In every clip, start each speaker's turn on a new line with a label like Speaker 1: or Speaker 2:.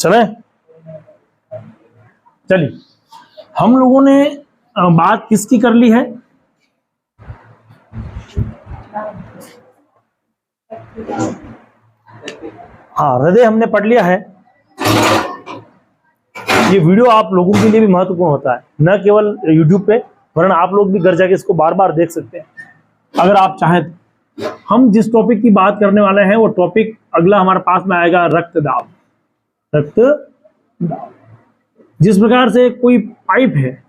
Speaker 1: चले चलिए, हम लोगों ने बात किसकी कर ली है? हाँ, हृदय हमने पढ़ लिया है। ये वीडियो आप लोगों के लिए भी महत्वपूर्ण होता है, न केवल YouTube पे, वरना आप लोग भी घर जाके इसको बार बार देख सकते हैं अगर आप चाहें तो। हम जिस टॉपिक की बात करने वाले हैं वो टॉपिक अगला हमारे पास में आएगा रक्तदाब। रक्तदाब, जिस प्रकार से कोई पाइप है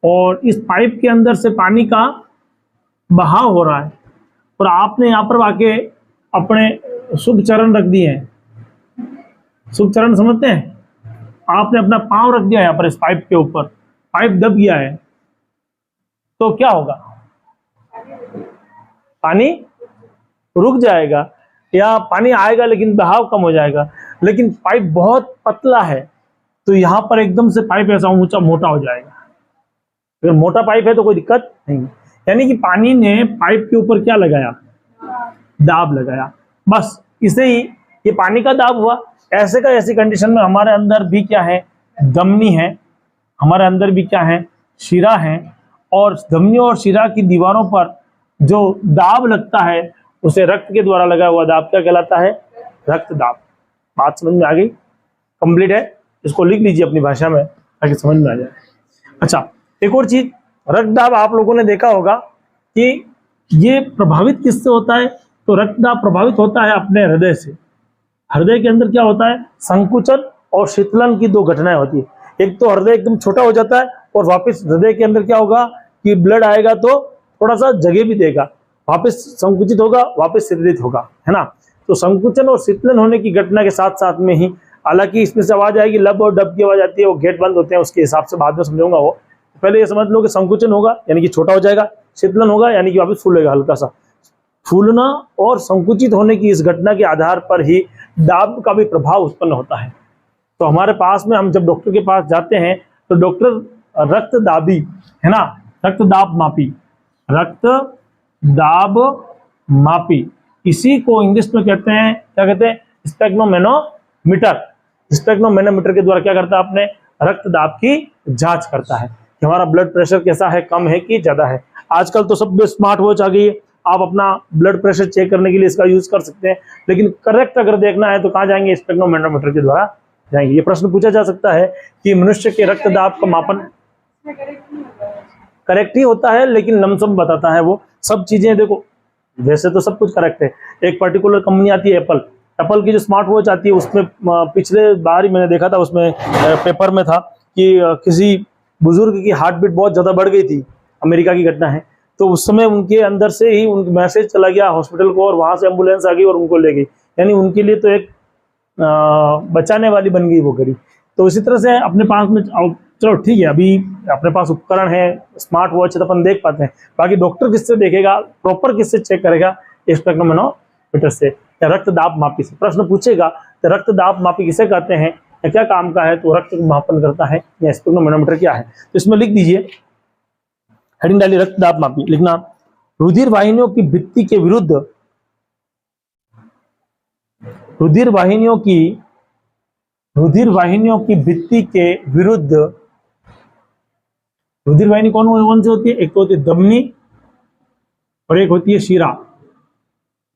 Speaker 1: और इस पाइप के अंदर से पानी का बहाव हो रहा है और आपने यहाँ पर आके अपने शुभ चरण रख दिए हैं। शुभ चरण समझते हैं? आपने अपना पांव रख दिया यहाँ पर इस पाइप के ऊपर, पाइप दब गया है, तो क्या होगा? पानी रुक जाएगा या पानी आएगा लेकिन बहाव कम हो जाएगा। लेकिन पाइप बहुत पतला है तो यहाँ पर एकदम से पाइप ऐसा ऊंचा मोटा हो जाएगा। अगर मोटा पाइप है तो कोई दिक्कत नहीं, यानी कि पानी ने पाइप के ऊपर क्या लगाया? दाब लगाया। बस इसे ही ये पानी का दाब हुआ। ऐसे का ऐसी कंडीशन में हमारे अंदर भी क्या है? धमनी है, हमारे अंदर भी क्या है? शिरा है, और धमनी और शिरा की दीवारों पर जो दाब लगता है उसे रक्त के द्वारा लगा हुआ दाब क्या कहलाता है? रक्तदाब। बात समझ में आ गई? कंप्लीट है? इसको लिख लीजिए अपनी भाषा में ताकि समझ में आ जाए। अच्छा, एक और चीज, रक्तदाब आप लोगों ने देखा होगा कि ये प्रभावित किससे होता है? तो रक्तदाब प्रभावित होता है अपने हृदय से। हृदय के अंदर क्या होता है? संकुचन और शीतलन की दो घटनाएं होती है। एक तो हृदय एकदम छोटा हो जाता है और वापस हृदय के अंदर क्या होगा कि ब्लड आएगा तो थोड़ा सा जगह भी देगा, वापस संकुचित होगा, वापस शीतलित होगा, है ना। तो संकुचन और शीतलन होने की घटना के साथ साथ में ही, हालांकि इसमें से आवाज आएगी, लब और डब की आवाज आती है, वो गेट बंद होते हैं, उसके हिसाब से बाद में समझाऊंगा वो। पहले ये समझ लो कि संकुचन होगा यानी कि छोटा हो जाएगा, शीतलन होगा यानी कि वापस फूलेगा हल्का सा। फूलना और संकुचित होने की इस घटना के आधार पर ही दाब का भी प्रभाव उत्पन्न होता है। तो हमारे पास में हम जब डॉक्टर के पास जाते हैं तो डॉक्टर रक्तदाबी, है ना, रक्तदाब मापी, रक्तदाब मापी, इसी को इंग्लिश में कहते हैं, क्या कहते हैं? स्पेग्नोमेनोमीटर। स्पेग्नोमेनोमीटर के द्वारा क्या करता है? अपने रक्तदाब की जांच करता है कि हमारा ब्लड प्रेशर कैसा है, कम है कि ज्यादा है। आजकल तो सब स्मार्ट वॉच आ गई है, आप अपना ब्लड प्रेशर चेक करने के लिए इसका यूज कर सकते हैं, लेकिन करेक्ट अगर देखना है तो कहाँ जाएंगे? स्पेग्नोमेनोमीटर के द्वारा जाएंगे। ये प्रश्न पूछा जा सकता है कि मनुष्य के रक्तदाब का मापन करेक्ट ही होता है, लेकिन लमसम बताता है वो सब चीजें। देखो, वैसे तो सब कुछ करेक्ट है। एक पर्टिकुलर कंपनी आती है एप्पल, एप्पल की जो स्मार्ट वॉच आती है उसमें पिछले बार ही मैंने देखा था, उसमें पेपर में था कि किसी बुजुर्ग की हार्ट बीट बहुत ज्यादा बढ़ गई थी, अमेरिका की घटना है। तो उस समय उनके अंदर से ही उनका मैसेज चला गया हॉस्पिटल को और वहां से एम्बुलेंस आ गई और उनको ले गई, यानी उनके लिए तो एक बचाने वाली बन गई वो घड़ी। तो इसी तरह से अपने पास में, चलो ठीक है, अभी अपने पास उपकरण है, स्मार्ट वॉच है तो अपन देख पाते हैं, बाकी डॉक्टर किससे देखेगा, प्रॉपर किससे चेक करेगा? स्पेग्नोमेनोमीटर से या रक्तदाब मापी से। प्रश्न पूछेगा तो रक्तदाब मापी किसे कहते हैं या क्या काम का है, तो रक्त मापन करता है, या स्पेग्नोमेनोमीटर क्या है? तो इसमें लिख दीजिए, हेडिंग डालिए रक्तदाब मापी, लिखना रुधिर वाहिनियों की भित्ति के विरुद्ध, रुधिर वाहिनियों की भित्ति के विरुद्ध, रुधिर वाहिनी कौन सी होती है? एक तो होती है धमनी और एक होती है शिरा,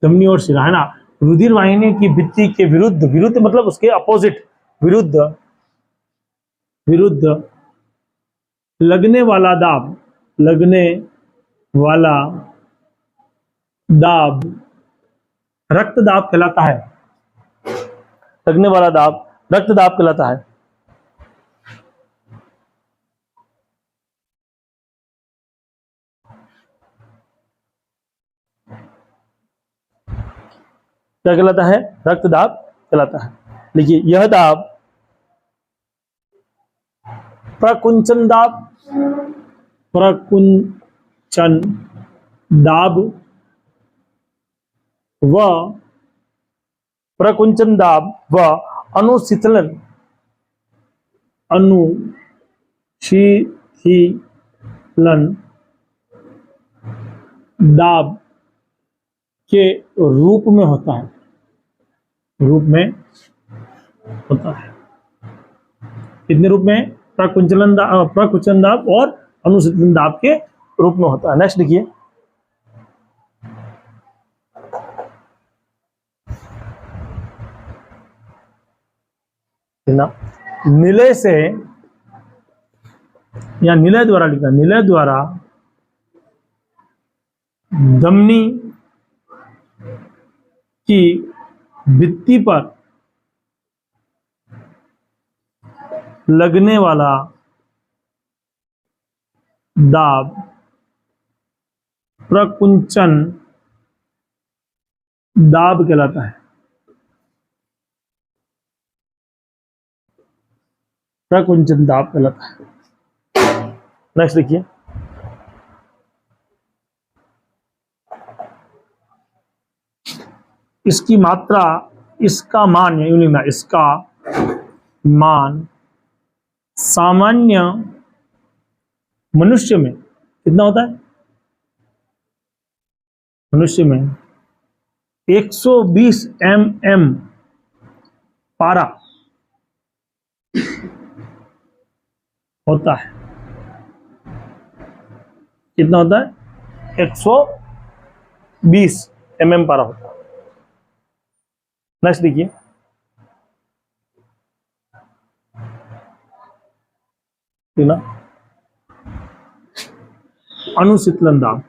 Speaker 1: धमनी और शिरा, है ना। रुधिर वाहिनी की भित्ति के विरुद्ध, विरुद्ध मतलब उसके अपोजिट, विरुद्ध लगने वाला दाब, लगने वाला दाब रक्तदाब कहलाता है। लगने वाला दाब रक्तदाब कहलाता है। क्या कहलाता है? रक्तदाब कहलाता है। देखिए, यह दाब प्रकुंचन दाब, प्रकुंचन दाब व प्रकुंचन दाब व अनुशीतलन, अनुशीतलन दाब के रूप में होता है, रूप में होता है। कितने रूप में? प्रकुंचन दाब और अनुशीतलन दाब के रूप में होता है। नेक्स्ट देखिए, निलय से या निलय द्वारा लिखा, निलय द्वारा धमनी की भित्ति पर लगने वाला दाब प्रकुंचन दाब कहलाता है। प्रकुंचन दाब कहलाता है। नेक्स्ट देखिए, इसकी मात्रा, इसका मान, यूं लिखना, इसका मान सामान्य मनुष्य में कितना होता है? मनुष्य में 120 mm पारा होता है। कितना होता है? 120 mm पारा होता है। नेक्स्ट देखिए, ठीक ना, अनुशीतलन दाब,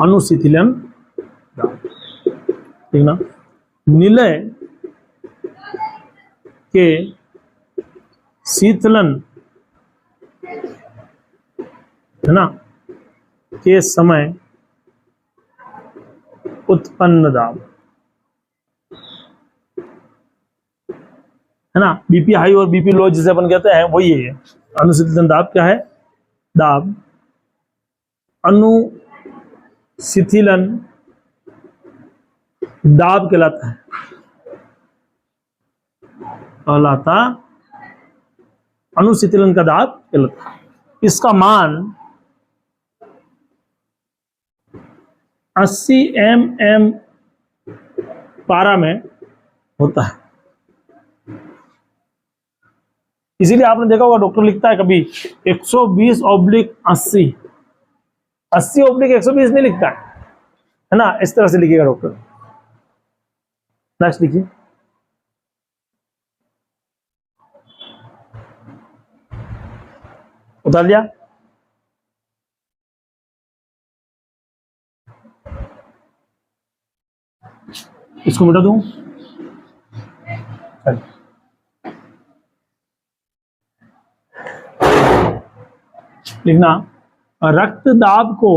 Speaker 1: अनुशीतलन दाब, ठीक ना, निलय के शीतलन, है ना, के समय उत्पन्न दाब, है ना, बीपी हाई और बीपी लो जिसे अपन कहते हैं वही है। अनुशीतलन दाब क्या है? दाब अनुशीतलन दाब कहलाता है, कहलाता अनुशीतलन का दाब कहलाता है। इसका मान 80 mm पारा में होता है। इसीलिए आपने देखा होगा डॉक्टर लिखता है कभी 120/80, 80/120 नहीं लिखता है ना, इस तरह से लिखेगा डॉक्टर। नेक्स्ट लिखिए, उतार लिया। इसको मिटा दूं, लिखना, रक्त दाब को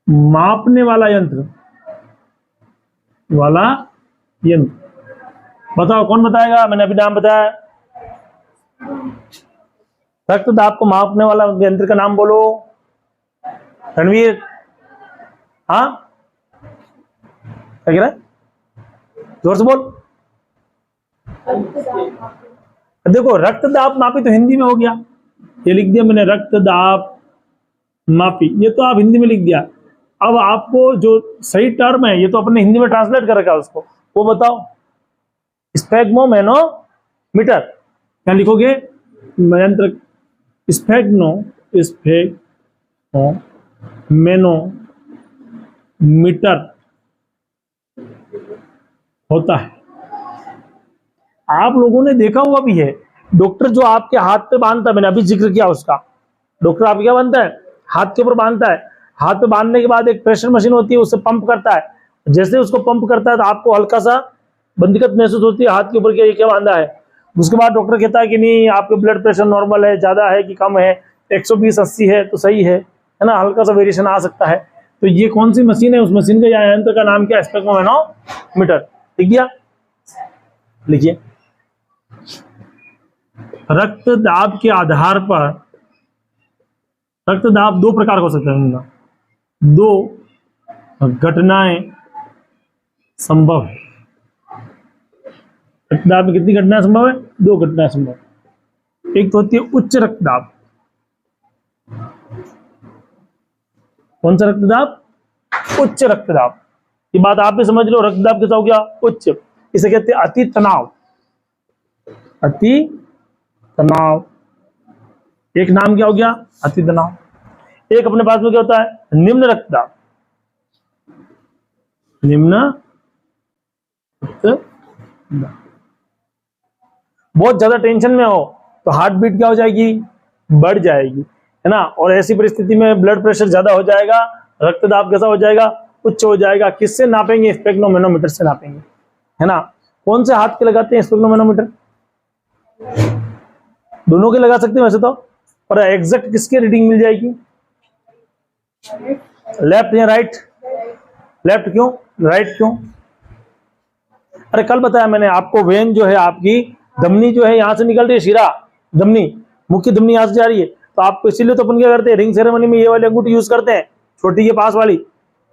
Speaker 1: मापने वाला यंत्र, बताओ कौन बताएगा? मैंने अभी नाम बताया। रक्त दाब को मापने वाला यंत्र का नाम बोलो, रणवीर। हाँ, क्या कह रहा है? जोर से बोल। देखो, रक्त दाब मापी तो हिंदी में हो गया, ये लिख दिया मैंने, रक्त दाब मापी, ये तो आप हिंदी में लिख दिया। अब आपको जो सही टर्म है ये तो अपने हिंदी में ट्रांसलेट कर रखा है उसको, वो बताओ। स्फेग्मोमेनोमीटर, क्या लिखोगे? यंत्र स्फेग्मोमेनोमीटर होता है। आप लोगों ने देखा हुआ भी है, डॉक्टर जो आपके हाथ पे बांधता है, मैंने अभी जिक्र किया उसका, डॉक्टर आपके क्या बांधता है? हाथ के ऊपर बांधता है। हाथ पे बांधने के बाद एक प्रेशर मशीन होती है, उससे पंप करता है। जैसे उसको पंप करता है तो आपको हल्का सा बंदिकत महसूस होती है हाथ के ऊपर, क्या बांधा है। उसके बाद डॉक्टर कहता है कि नहीं, आपके ब्लड प्रेशर नॉर्मल है, ज्यादा है कि कम है, 120/80 है तो सही है ना, हल्का सा वेरिएशन आ सकता है। तो ये कौन सी मशीन है? उस मशीन का या यंत्र का नाम क्या है? स्फेग्मोमेनोमीटर। लिख दिया? लिखिए, रक्त दाब के आधार पर, रक्त दाब दो प्रकार का हो सकता है, दो घटनाएं संभव है। रक्तदाब में कितनी घटनाएं संभव है? दो घटनाएं संभव। एक तो होती है उच्च रक्तदाब। कौन सा रक्तदाब? उच्च रक्तदाब। ये बात आप भी समझ लो। रक्तदाब कैसा हो गया? उच्च। इसे कहते हैं अति तनाव। अति तनाव, एक नाम क्या हो गया? अति तनाव। एक अपने पास में क्या होता है? निम्न रक्तदाब। निम्न रक्तदाब, बहुत ज्यादा टेंशन में हो तो हार्ट बीट क्या हो जाएगी? बढ़ जाएगी, है ना। और ऐसी परिस्थिति में ब्लड प्रेशर ज्यादा हो जाएगा, रक्तदाब कैसा हो जाएगा? उच्च हो जाएगा। किससे नापेंगे? स्पेक्ट्रोमैनोमीटर से नापेंगे, है ना। कौन से हाथ के लगाते हैं स्पेक्ट्रोमैनोमीटर? दोनों के लगा सकते हैं वैसे तो, पर एग्जैक्ट किसकी रीडिंग मिल जाएगी? लेफ्ट या राइट? लेफ्ट क्यों? राइट क्यों? अरे कल बताया मैंने आपको, वेन जो है आपकी धमनी जो है यहां से निकल रही है, शिरा धमनी, मुख्य धमनी यहां से जा रही है। तो आपको इसीलिए तो अपन क्या करते हैं, रिंग सेरेमनी में ये वाली अंगूठी यूज करते हैं, छोटी के पास वाली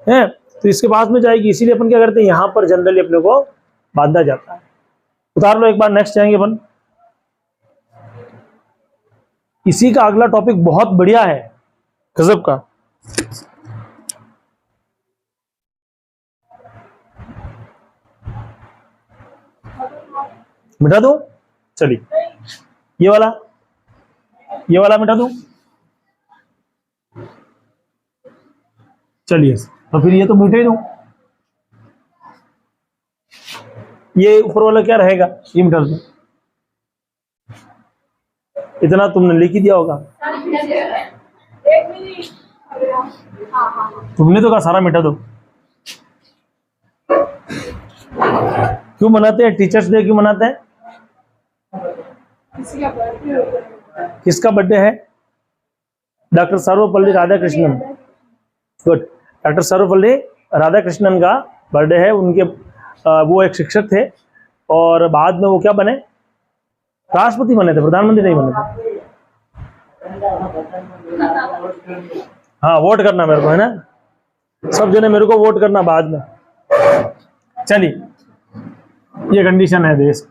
Speaker 1: है, तो इसके पास में जाएगी, इसीलिए अपन क्या करते हैं, यहां पर जनरली अपने को बांधा जाता है। उतार लो एक बार, नेक्स्ट जाएंगे अपन। इसी का अगला टॉपिक बहुत बढ़िया है, गजब का। मिटा दो, चलिए ये वाला मिटा दो, चलिए। तो फिर ये तो मिटा ही दो, ये ऊपर वाला क्या रहेगा? ये मिटा दो। इतना तुमने लिख ही दिया होगा, तुमने तो कहा सारा मिटा दो। क्यों मनाते हैं टीचर्स डे? क्यों मनाते हैं? किसका बर्थडे है? Doctor Sarvepalli Radhakrishnan. Good, doctor Sarvepalli Radhakrishnan का बर्थडे है। उनके वो एक शिक्षक थे और बाद में वो क्या बने? राष्ट्रपति बने थे, प्रधानमंत्री नहीं बने थे। हाँ, वोट करना मेरे को, है ना। सब जने मेरे को वोट करना बाद में। चलिए, ये कंडीशन है देश।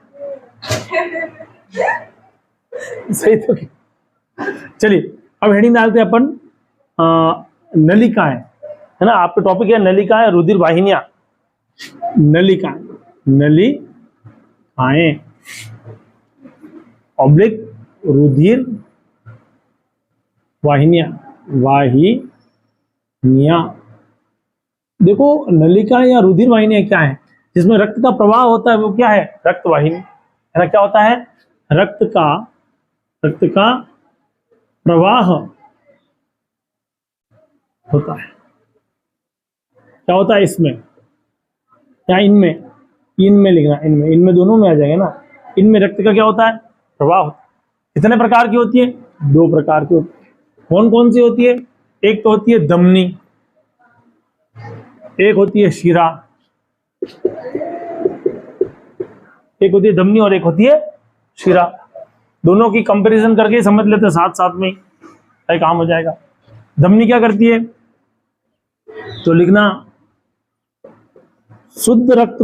Speaker 1: सही तो। चलिए अब हेडिंग डालते हैं अपन, नलिकाएं, है ना। आपका टॉपिक है नलिकाएं, रुधिर वाहिनियां। नलिकाएं, नलिकाएं ऑब्लिक रुधिर वाहिनियां, वाहिनियां। देखो नलिका या रुधिर वाहिनियां क्या है? जिसमें रक्त का प्रवाह होता है वो क्या है? रक्त वाहिनी, है ना। क्या होता है? रक्त का प्रवाह होता है। क्या होता है इसमें या इनमें? इनमें लिखना, इनमें दोनों में आ जाएगा ना। इनमें रक्त का क्या होता है? प्रवाह होता है। कितने प्रकार की होती है? 2 प्रकार की होती है। कौन कौन सी होती है? एक तो होती है धमनी, एक होती है शिरा। एक होती है धमनी और एक होती है शिरा। दोनों की कंपैरिजन करके समझ लेते हैं, साथ साथ में ही काम हो जाएगा। धमनी क्या करती है? तो लिखना, शुद्ध रक्त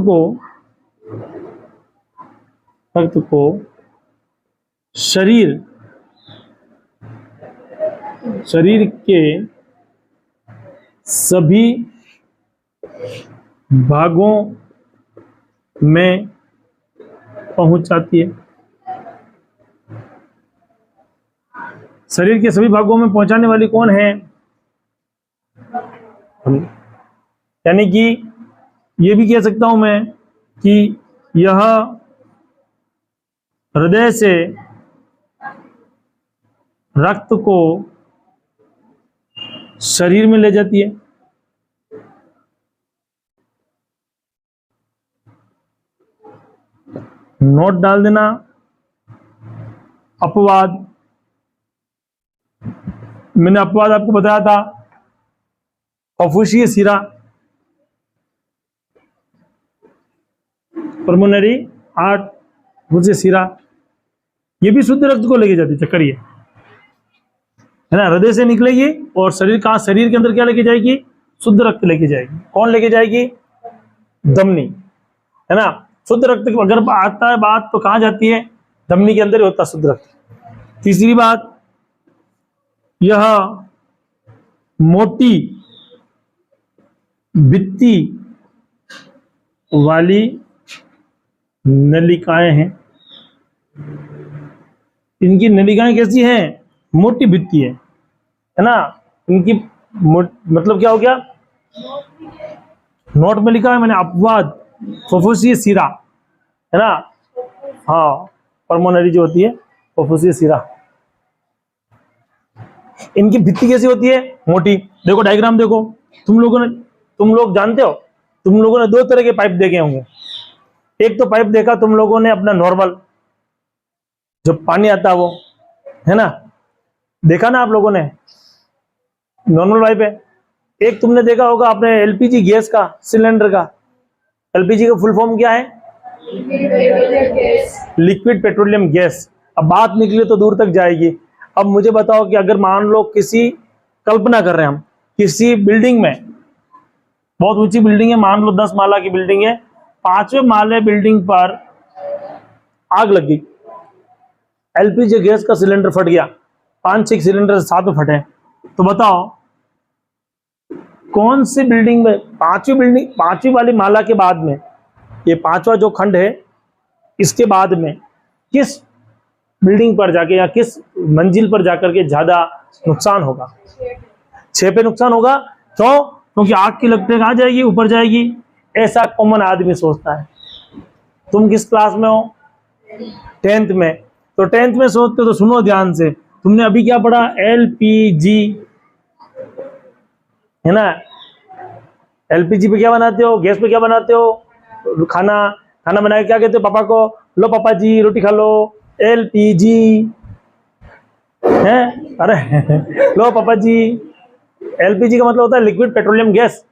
Speaker 1: को शरीर के सभी भागों में पहुंचाती है। शरीर के सभी भागों में पहुंचाने वाली कौन है? यानी कि ये भी कह सकता हूं मैं कि यह हृदय से रक्त को शरीर में ले जाती है। नोट डाल देना, अपवाद। मैंने अपवाद आपको बताया था, ऑफुषीय सिरा, पल्मोनरी आर्ट, मुझे सिरा, ये भी शुद्ध रक्त को लेके जाती है। चक्कर ये है ना, हृदय से निकलेगी और शरीर के अंदर क्या लेके जाएगी? शुद्ध रक्त लेके जाएगी। कौन लेके जाएगी? धमनी, है ना। शुद्ध रक्त अगर आता है बात तो कहां जाती है? धमनी के अंदर ही होता है शुद्ध रक्त। तीसरी बात, यह मोटी भित्ति वाली नलिकाएं हैं। इनकी नलिकाएं कैसी हैं? मोटी भित्ति है ना। इनकी मतलब क्या हो गया? नोट में लिखा है मैंने, अपवाद फुफ्फुसीय सिरा है ना। हाँ, पल्मोनरी जो होती है फुफ्फुसीय सिरा। इनकी भित्ति कैसी होती है? मोटी। देखो डायग्राम देखो, तुम लोग जानते हो, तुम लोगों ने दो तरह के पाइप देखे होंगे। एक तो पाइप देखा तुम लोगों ने अपना नॉर्मल, जो पानी आता है वो, है ना, देखा ना आप लोगों ने, नॉर्मल पाइप है। एक तुमने देखा होगा आपने एलपीजी गैस का सिलेंडर का। एलपीजी का फुल फॉर्म क्या है? Liquid petroleum gas. अब बात निकली तो दूर तक जाएगी। अब मुझे बताओ कि अगर मान लो किसी, कल्पना कर रहे हैं हम, किसी बिल्डिंग में, बहुत ऊंची बिल्डिंग है, मान लो 10 माला की बिल्डिंग है, 5वें माले बिल्डिंग पर आग लग गई, एलपीजी गैस का सिलेंडर फट गया, 5-6 सिलेंडर साथ में फटे, तो बताओ कौन सी बिल्डिंग में, पांचवी वाली माला के बाद में, ये 5वां जो खंड है इसके बाद में किस बिल्डिंग पर जाके या किस मंजिल पर जाकर के ज्यादा नुकसान होगा? 6 पे नुकसान होगा। क्यों? क्योंकि आग की लपटें कहां जाएगी? ऊपर जाएगी। ऐसा कॉमन आदमी सोचता है। तुम किस क्लास में हो? 10th में। तो 10th में सोचते हो तो सुनो ध्यान से, तुमने अभी क्या पढ़ा? एलपीजी, है ना। एलपीजी पे क्या बनाते हो? गैस पे क्या बनाते हो? खाना बना के क्या कहते हो पापा को? लो पापा जी रोटी खा लो, एलपीजी है। अरे लो पापा जी। एलपीजी का मतलब होता है लिक्विड पेट्रोलियम गैस।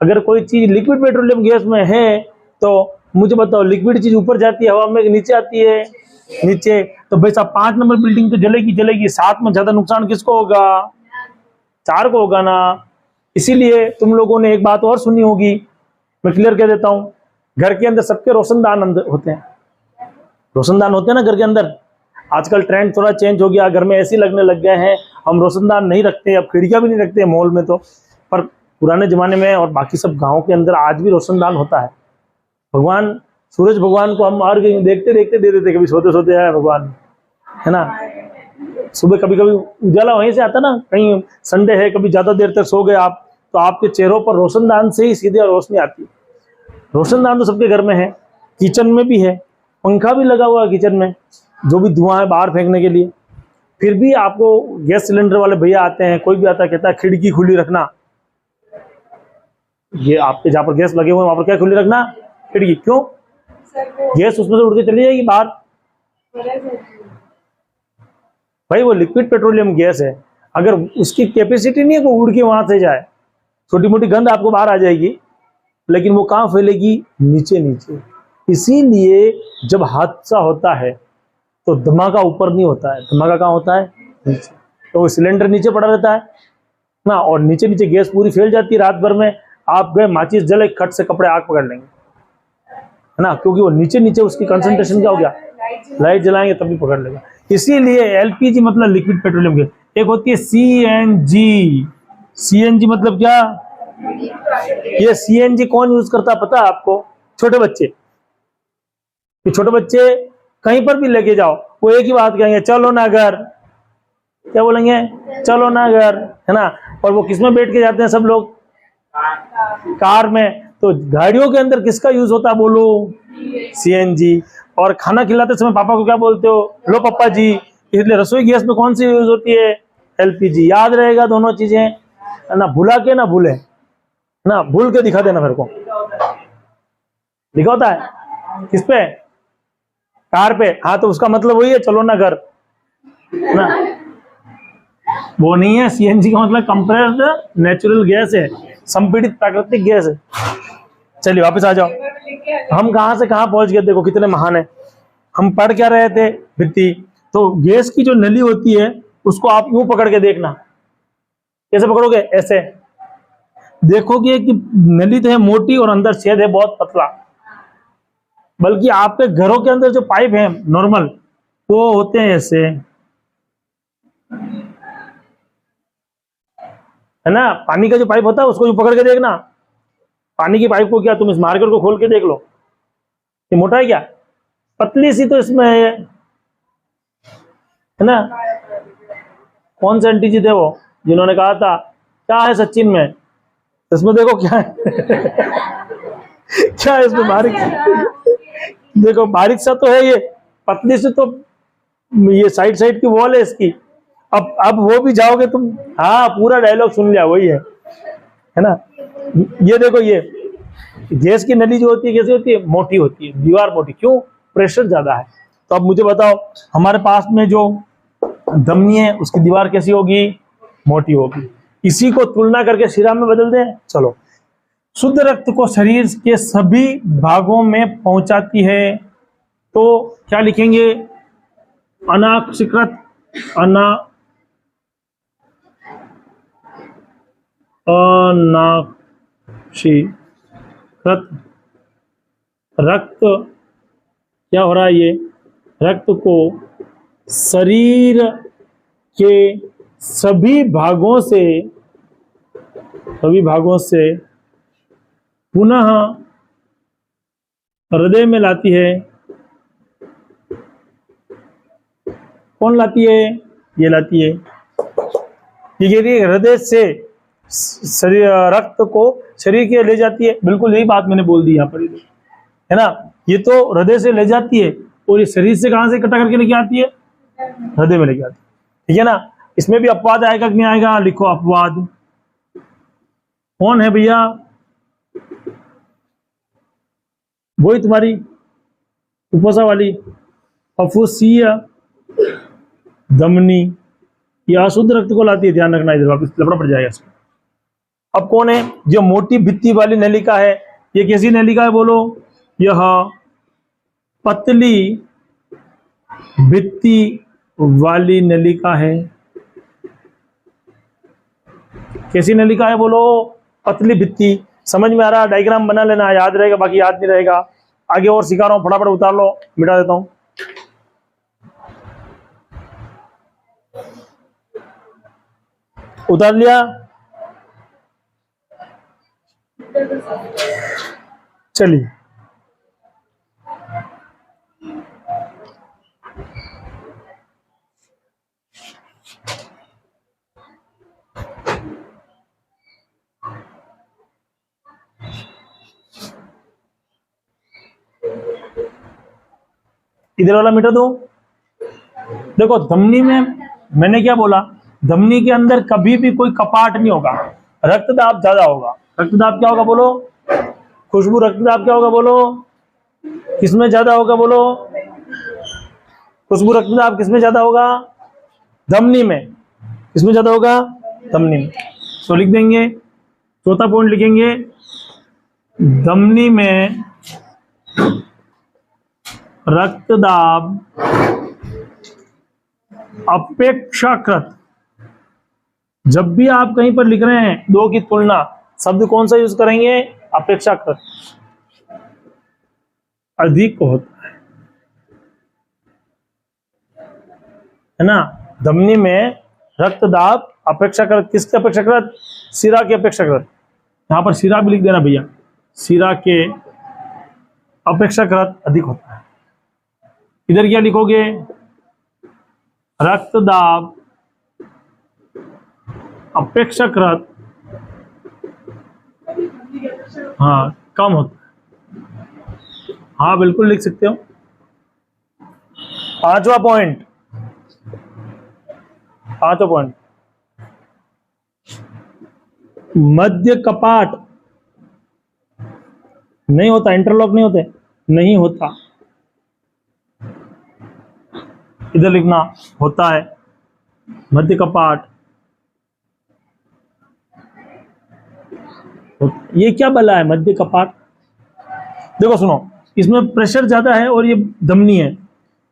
Speaker 1: अगर कोई चीज लिक्विड पेट्रोलियम गैस में है तो मुझे बताओ, लिक्विड चीज ऊपर जाती है हवा में, नीचे आती है? नीचे। तो भाई साहब 5 नंबर बिल्डिंग तो जलेगी। 7 में ज्यादा नुकसान किसको होगा? 4 को होगा ना। इसीलिए तुम लोगों ने एक बात और सुनी होगी, मैं क्लियर कर देता हूं। घर के अंदर सबके रोशनदान होते हैं। रोशनदान होते हैं ना घर के अंदर। आजकल ट्रेंड थोड़ा चेंज हो गया, घर में एसी लगने लग गए हैं, हम रोशनदान नहीं रखते, अब खिड़कियां भी नहीं रखते मॉल में तो। पर पुराने जमाने में और बाकी सब गाँव के अंदर आज भी रोशनदान होता है। भगवान सूरज भगवान को हम और देखते देखते दे देते, कभी सोते सोते आए भगवान, है ना। सुबह कभी कभी उजाला वहीं से आता ना, कहीं संडे है, कभी ज्यादा देर तक सो गए आप, तो आपके चेहरों पर रोशनदान से ही सीधे रोशनी आती है। रोशनदान तो सबके घर में है, किचन में भी है, पंखा भी लगा हुआ है किचन में, जो भी धुआं है बाहर फेंकने के लिए। फिर भी आपको गैस सिलेंडर वाले भैया आते हैं, कोई भी आता है, कहता है खिड़की खुली रखना। ये आपके जहाँ पर गैस लगे हुए हैं वहां पर क्या खुली रखना? खिड़की। क्यों? गैस उसमें से उड़ के चली जाएगी बाहर। भाई वो लिक्विड पेट्रोलियम गैस है, अगर उसकी कैपेसिटी नहीं है कि उड़ के वहां से जाए, छोटी मोटी गंध आपको बाहर आ जाएगी, लेकिन वो कहां फैलेगी? नीचे नीचे। इसीलिए जब हादसा होता है तो धमाका ऊपर नहीं होता है, धमाका कहां होता है? नीचे। तो वो सिलेंडर नीचे पड़ा रहता है ना, और नीचे नीचे गैस पूरी फैल जाती है। रात भर में आप गए, माचिस जले, खट से कपड़े आग पकड़ लेंगे, है ना, क्योंकि वो नीचे नीचे उसकी कंसंट्रेशन क्या हो गया? लाइट जलाएंगे तभी पकड़ लेगा। इसीलिए एलपीजी मतलब लिक्विड पेट्रोलियम गैस। एक होती है सीएनजी। सीएनजी मतलब क्या? ये सीएनजी कौन यूज करता है पता है आपको? छोटे बच्चे। ये छोटे बच्चे कहीं पर भी लेके जाओ, वो एक ही बात कहेंगे, चलो ना घर। क्या बोलेंगे? चलो ना घर, है ना। और वो किसमें बैठ के जाते हैं सब लोग? कार में। तो गाड़ियों के अंदर किसका यूज होता है बोलो? सीएनजी। और खाना खिलाते समय पापा को क्या बोलते हो? लो पापा जी। इसलिए रसोई गैस में कौन सी यूज होती है? एलपीजी। याद रहेगा दोनों चीजें, है ना। भुला के ना भूले, ना भूल के दिखा देना मेरे को। लिखा होता है किस पे? कार पे। हाँ, तो उसका मतलब वही है, चलो ना घर, ना। वो नहीं है। सीएनजी का मतलब कंप्रेस्ड नेचुरल गैस है, संपीड़ित प्राकृतिक गैस है। चलिए वापस आ जाओ, हम कहां से कहां पहुंच गए, देखो कितने महान है। हम पढ़ क्या रहे थे? भित्ति। तो गैस की जो नली होती है उसको आप यूं पकड़ के देखना। कैसे पकड़ोगे? ऐसे देखोगे कि नली तो है मोटी और अंदर छेद है बहुत पतला। बल्कि आपके घरों के अंदर जो पाइप है नॉर्मल, वो होते हैं ऐसे, है ना। पानी का जो पाइप होता है उसको यूं पकड़ के देखना, पानी की पाइप को क्या तुम इस मार्कर को खोल के देख लो, ये मोटा है क्या? पतली सी तो इसमें है ना। कौन से आंटी जी थे वो जिन्होंने कहा था क्या है सचिन में, इसमें देखो क्या है क्या है इसमें बारीक, देखो बारीक सा तो है, ये पतली सी तो ये साइड साइड की वॉल है इसकी। अब वो भी जाओगे तुम, हाँ पूरा डायलॉग सुन लिया, वही है ना। ये देखो, ये गैस की नली जो होती है कैसी होती है? मोटी होती है, दीवार मोटी, क्यों? प्रेशर ज्यादा है। तो अब मुझे बताओ हमारे पास में जो धमनी है उसकी दीवार कैसी होगी? मोटी होगी। इसी को तुलना करके शिरा में बदल दें। चलो, शुद्ध रक्त को शरीर के सभी भागों में पहुंचाती है, तो क्या लिखेंगे? अनाक्षीकृत अनाक्षीकृत रक्त क्या हो रहा है? ये रक्त को शरीर के सभी भागों से पुनः हृदय में लाती है। कौन लाती है? ये लाती है। ये हृदय से शरीर रक्त को शरीर के ले जाती है। बिल्कुल यही बात मैंने बोल दी यहाँ पर, है ना। ये तो हृदय से ले जाती है, और ये शरीर से कहां से इकट्ठा करके लेके आती है? हृदय में लेके आती है, ठीक है ना। इसमें भी अपवाद आएगा कि नहीं आएगा? लिखो अपवाद। कौन है भैया? वही तुम्हारी उपसा वाली अफुसीय धमनी, ये अशुद्ध रक्त को लाती है। ध्यान रखना, इधर वापस लफड़ा पड़ जाएगा इसमें। अब कौन है? जो मोटी भित्ति वाली नलिका है, ये कैसी नलिका है बोलो? यह पतली भित्ति वाली नलिका है। कैसी नलिका है बोलो? पतली भित्ति। समझ में आ रहा? डायग्राम बना लेना, याद रहेगा, बाकी याद नहीं रहेगा। आगे और सिखा रहा हूं, फटाफट उतार लो, मिटा देता हूं। उतार लिया? चलिए, इधर वाला मिटा दो। देखो, धमनी में मैंने क्या बोला? धमनी के अंदर कभी भी कोई कपाट नहीं होगा। रक्तदाब ज्यादा होगा। रक्तदाब क्या होगा बोलो? खुशबू, रक्तदाब क्या होगा बोलो? किसमें ज्यादा होगा बोलो? खुशबू रक्तदाब किसमें ज्यादा होगा? धमनी में। किसमें ज्यादा होगा? धमनी में। तो लिख देंगे, चौथा पॉइंट लिखेंगे, धमनी में रक्तदाब अपेक्षाकृत। जब भी आप कहीं पर लिख रहे हैं दो की तुलना, शब्द कौन सा यूज करेंगे? अपेक्षाकृत। अधिक होता है ना। धमनी में रक्तदाब अपेक्षाकृत, किसके अपेक्षाकृत? शिरा के अपेक्षाकृत। यहां पर शिरा भी लिख देना भैया, शिरा के अपेक्षाकृत अधिक होता है। इधर क्या लिखोगे? रक्तदाब अपेक्षाकृत हाँ कम होता है। हाँ बिल्कुल लिख सकते हो। पांचवा पॉइंट, मध्य कपाट नहीं होता, इंटरलॉक नहीं होते, नहीं होता। इधर लिखना, होता है मध्य कपाट। ये क्या बला है मध्य कपाट? देखो सुनो, इसमें प्रेशर ज्यादा है और ये धमनी है,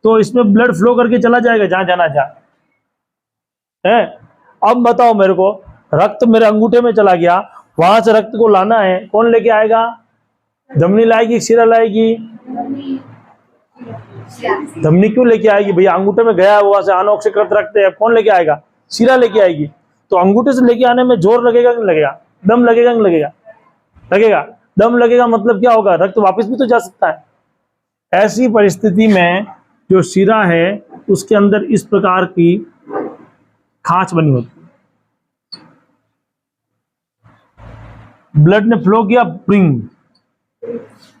Speaker 1: तो इसमें ब्लड फ्लो करके चला जाएगा जहां जाना है। अब बताओ मेरे को, रक्त मेरे अंगूठे में चला गया, वहां से रक्त को लाना है, कौन लेके आएगा? धमनी लाएगी, शिरा लाएगी? धमनी क्यों लेके आएगी भैया? अंगूठे में गया है, वहां से अनऑक्सीकृत रक्त है, कौन लेके आएगा? शिरा लेके आएगी। तो अंगूठे से लेके आने में जोर लगेगा कि नहीं लगेगा? दम लगेगा कि नहीं लगेगा? लगेगा। दम लगेगा मतलब क्या होगा, रक्त वापस भी तो जा सकता है। ऐसी परिस्थिति में जो शिरा है उसके अंदर इस प्रकार की खांच बनी होती है। ब्लड ने फ्लो किया, प्रिंग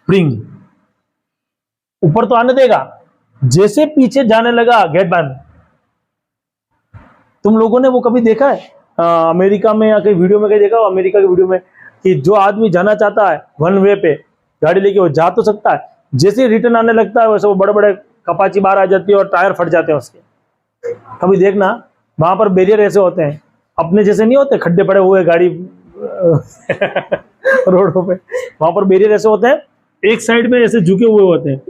Speaker 1: प्रिंग, ऊपर तो आने देगा, जैसे पीछे जाने लगा गेट बंद। तुम लोगों ने वो कभी देखा है अमेरिका में या कहीं वीडियो में कहीं देखा हो, अमेरिका के वीडियो में, कि जो आदमी जाना चाहता है वन वे पे गाड़ी लेके वो जा तो सकता है, जैसे रिटर्न आने लगता है वैसे वो बड़े बड़े कपाची बाहर आ जाती है और टायर फट जाते हैं उसके। कभी देखना, वहां पर बैरियर ऐसे होते हैं, अपने जैसे नहीं होते खड्डे पड़े हुए गाड़ी रोडों पे, वहां पर बैरियर ऐसे होते हैं, एक साइड में ऐसे झुके हुए होते हैं।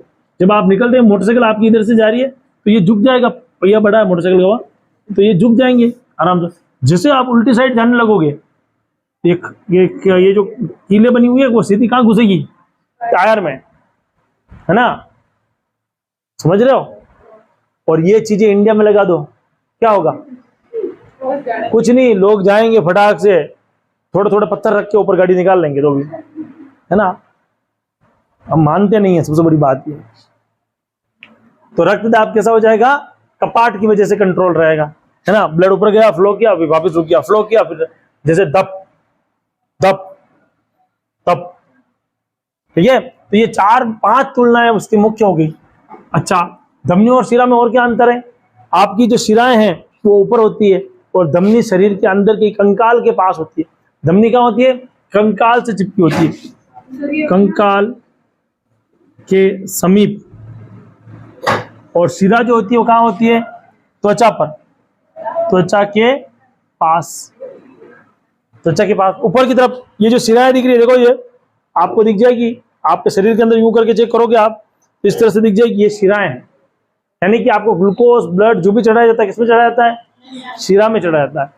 Speaker 1: जब आप निकलते हैं, मोटरसाइकिल आपकी इधर से जा रही है तो ये झुक जाएगा, पहिया बड़ा है मोटरसाइकिल का, तो ये झुक जाएंगे आराम से। जैसे आप उल्टी साइड जाने लगोगे, ये जो कीले बनी हुई है वो सीधी कहाँ घुसेगी, टायर में, है ना, समझ रहे हो। और ये चीजें इंडिया में लगा दो, क्या होगा, कुछ नहीं, लोग जाएंगे फटाक से, थोड़े थोड़े पत्थर रख के ऊपर गाड़ी निकाल लेंगे, तो भी है ना, हम मानते नहीं है, सबसे बड़ी बात ये। तो रक्तदाब कैसा हो जाएगा, कपाट की वजह से कंट्रोल रहेगा, है ना, ब्लड ऊपर गया, फ्लो किया, फिर वापस रुक गया, फ्लो किया, फिर जैसे दप दप दप, ठीक है। तो ये 4-5 तुलनाएं उसकी मुख्य हो गई। अच्छा, धमनी और शिरा में और क्या अंतर है, आपकी जो शिराएं हैं वो ऊपर होती है और धमनी शरीर के अंदर के कंकाल के पास होती है। धमनी कहाँ होती है, कंकाल से चिपकी होती है, कंकाल के समीप, और शिरा जो होती है वो कहाँ होती है, त्वचा पर, त्वचा के पास, त्वचा के पास ऊपर की तरफ। ये जो शिराएं दिख रही है, देखो ये आपको दिख जाएगी, आपके शरीर के अंदर यूं करके चेक करोगे आप, इस तरह से दिख जाएगी, ये शिराएं हैं। यानी कि आपको ग्लूकोज ब्लड जो भी चढ़ाया जाता है, किसमें चढ़ाया जाता है, शिरा में चढ़ाया जाता है।